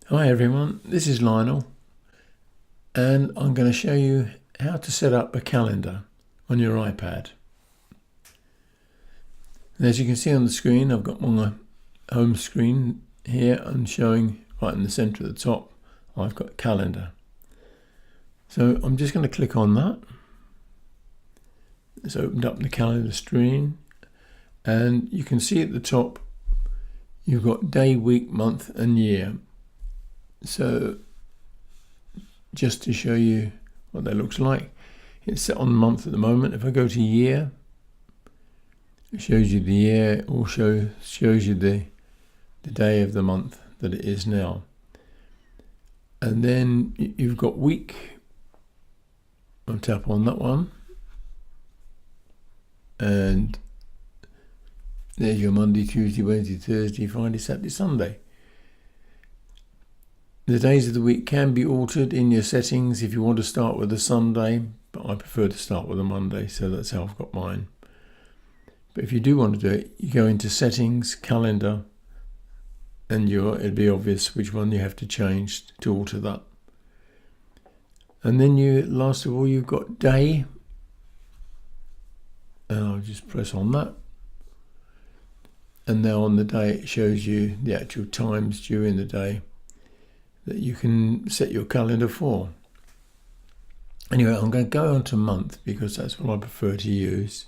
Hi everyone, this is Lionel and I'm going to show you how to set up a calendar on your iPad. And as you can see on the screen, I've got my home screen here and showing right in the center at the top, I've got calendar. So I'm just going to click on that. It's opened up the calendar screen and you can see at the top you've got day, week, month and year. So just to show you what that looks like, it's set on month at the moment. If I go to year, it shows you the year, or shows you the day of the month that it is now. And then you've got week. I'll tap on that one. And there's your Monday, Tuesday, Wednesday, Thursday, Friday, Saturday, Sunday. The days of the week can be altered in your settings if you want to start with a Sunday, but I prefer to start with a Monday, so that's how I've got mine. But if you do want to do it, you go into settings, calendar, and it'll be obvious which one you have to change to alter that. And then last of all, you've got day, and I'll just press on that. And now on the day, it shows you the actual times during the day that you can set your calendar for. Anyway, I'm going to go on to month because that's what I prefer to use.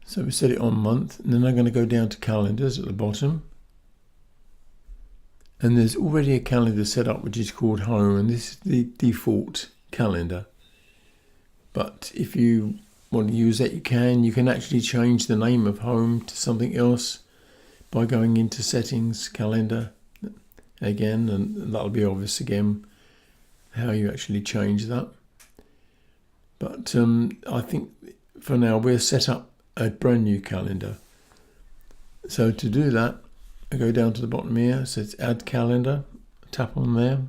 So we set it on month, and then I'm going to go down to calendars at the bottom. And there's already a calendar set up which is called home, and this is the default calendar. But if you want to use that, you can. You can actually change the name of home to something else by going into settings, calendar, again, and that'll be obvious again how you actually change that. But I think for now we'll set up a brand new calendar. So to do that, I go down to the bottom here, it says add calendar, tap on there,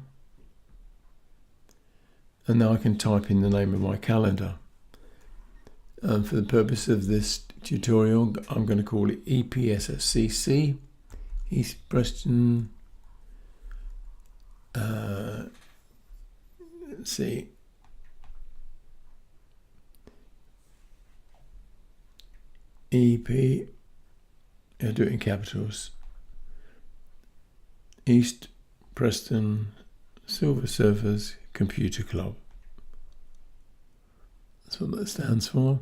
and now I can type in the name of my calendar. And for the purpose of this tutorial, I'm going to call it EPSSCC, East Preston. Let's see. EP, I'll do it in capitals. East Preston Silver Surfers Computer Club. That's what that stands for.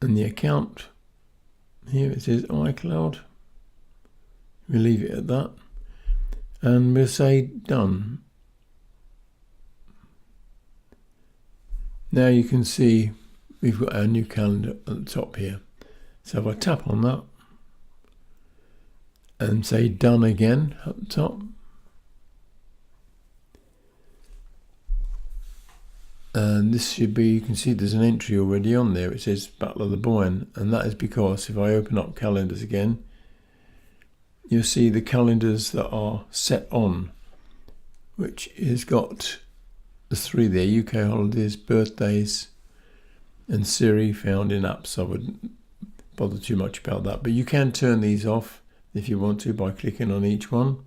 And the account, here it says iCloud. We'll leave it at that. And we'll say done. Now you can see we've got our new calendar at the top here. So if I tap on that and say done again at the top, and this should be, you can see there's an entry already on there. It says Battle of the Boyne, and that is because if I open up calendars again, you'll see the calendars that are set on, which has got the three there: UK holidays, birthdays, and Siri found in apps. I wouldn't bother too much about that, but you can turn these off if you want to by clicking on each one.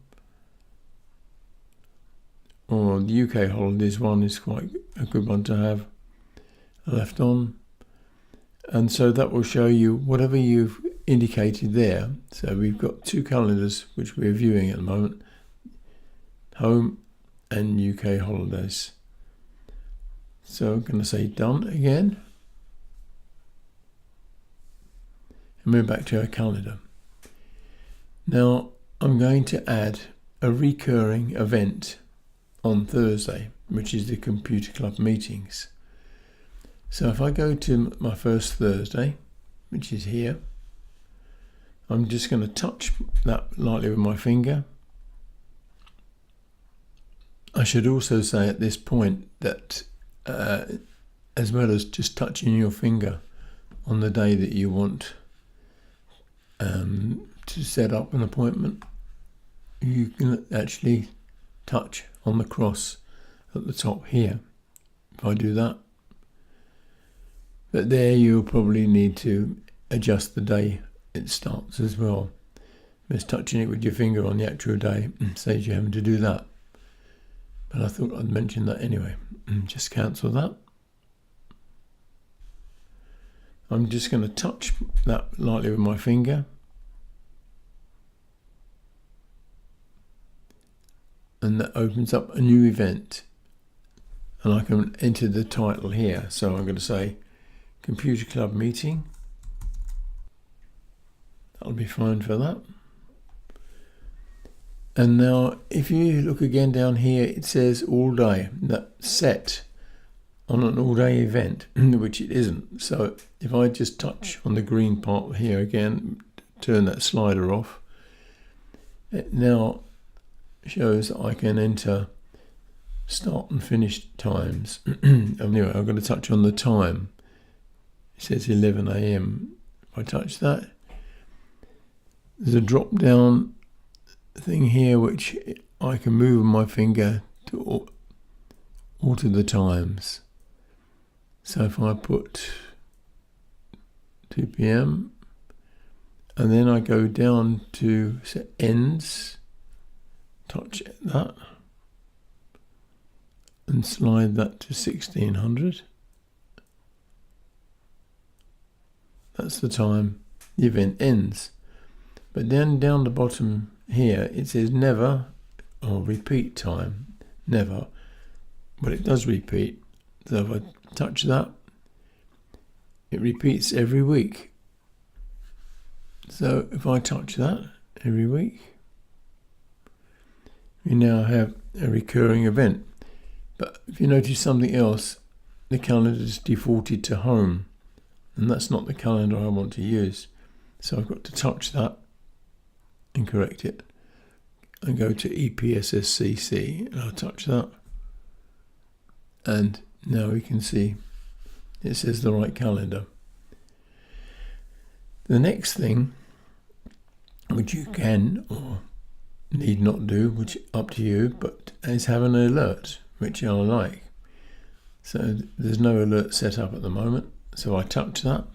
Or the UK holidays one is quite a good one to have left on. And so that will show you whatever you've indicated there. So we've got two calendars which we're viewing at the moment, home and UK holidays. So I'm going to say done again. And we're back to our calendar. Now I'm going to add a recurring event on Thursday, which is the Computer Club meetings. So if I go to my first Thursday, which is here, I'm just going to touch that lightly with my finger. I should also say at this point that as well as just touching your finger on the day that you want to set up an appointment, you can actually touch on the cross at the top here. If I do that, but there you'll probably need to adjust the day it starts as well. Just touching it with your finger on the actual day saves you having to do that. But I thought I'd mention that anyway. Just cancel that. I'm just going to touch that lightly with my finger. And that opens up a new event. And I can enter the title here. So I'm going to say Computer Club Meeting. That'll be fine for that. And now if you look again down here, it says all day. That's set on an all day event, which it isn't. So if I just touch on the green part here again, turn that slider off, it now shows that I can enter start and finish times. Anyway, I'm going to touch on the time. It says 11 a.m. If I touch that, there's a drop down thing here which I can move my finger to alter the times. So if I put 2 p.m. and then I go down to set ends, touch that and slide that to 1600. That's the time the event ends. But then down the bottom here it says never, or repeat time, never, but it does repeat. So if I touch that, it repeats every week. So if I touch that every week, we now have a recurring event. But if you notice something else, the calendar is defaulted to home, and that's not the calendar I want to use. So I've got to touch that and correct it and go to EPSSCC, and I'll touch that, and now we can see it says the right calendar. The next thing, which you can or need not do, which up to you, but is have an alert, which I like. So there's no alert set up at the moment, so I touch that.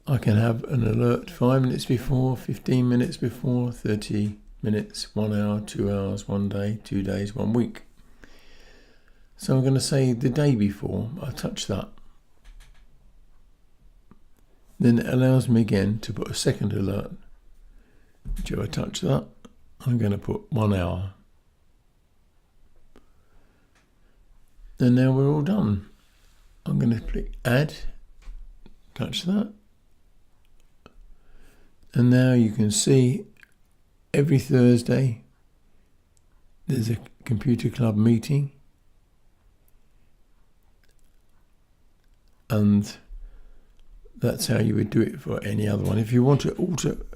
I can have an alert 5 minutes before, 15 minutes before, 30 minutes, 1 hour, 2 hours, 1 day, 2 days, 1 week. So I'm going to say the day before. I touch that. Then it allows me again to put a second alert. Which if I touch that, I'm going to put 1 hour. And now we're all done. I'm going to click add, touch that. And now you can see every Thursday there's a computer club meeting, and that's how you would do it for any other one. If you want to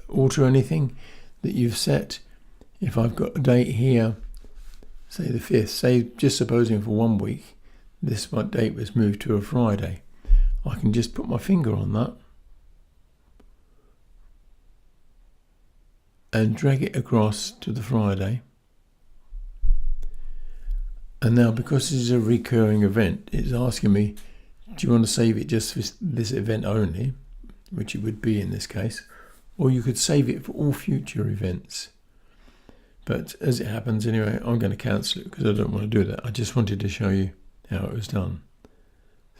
alter anything that you've set, if I've got a date here, say the 5th, say just supposing for 1 week this date was moved to a Friday, I can just put my finger on that and drag it across to the Friday. And now, because this is a recurring event, it's asking me, do you want to save it just for this event only, which it would be in this case, or you could save it for all future events. But as it happens anyway, I'm going to cancel it because I don't want to do that. I just wanted to show you how it was done.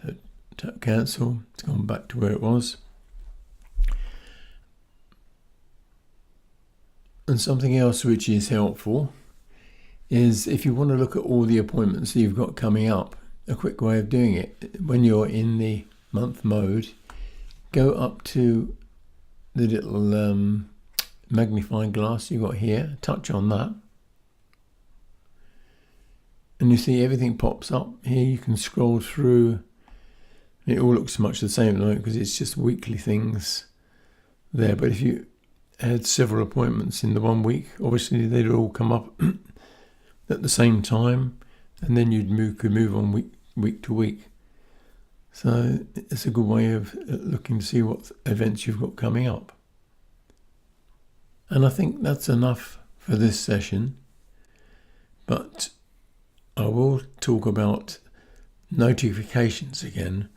So tap cancel, it's gone back to where it was. And something else which is helpful is if you want to look at all the appointments that you've got coming up, a quick way of doing it, when you're in the month mode, go up to the little magnifying glass you've got here, touch on that, and you see everything pops up. Here you can scroll through. It all looks much the same at the moment because it's just weekly things there, but if you had several appointments in the 1 week, obviously they'd all come up at the same time, and then could move on week to week. So it's a good way of looking to see what events you've got coming up. And I think that's enough for this session, but I will talk about notifications again,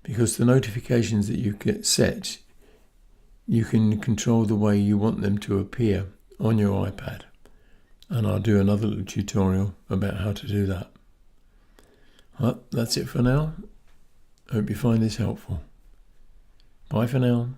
because the notifications that you get set, you can control the way you want them to appear on your iPad. And I'll do another little tutorial about how to do that. Well, that's it for now. Hope you find this helpful. Bye for now.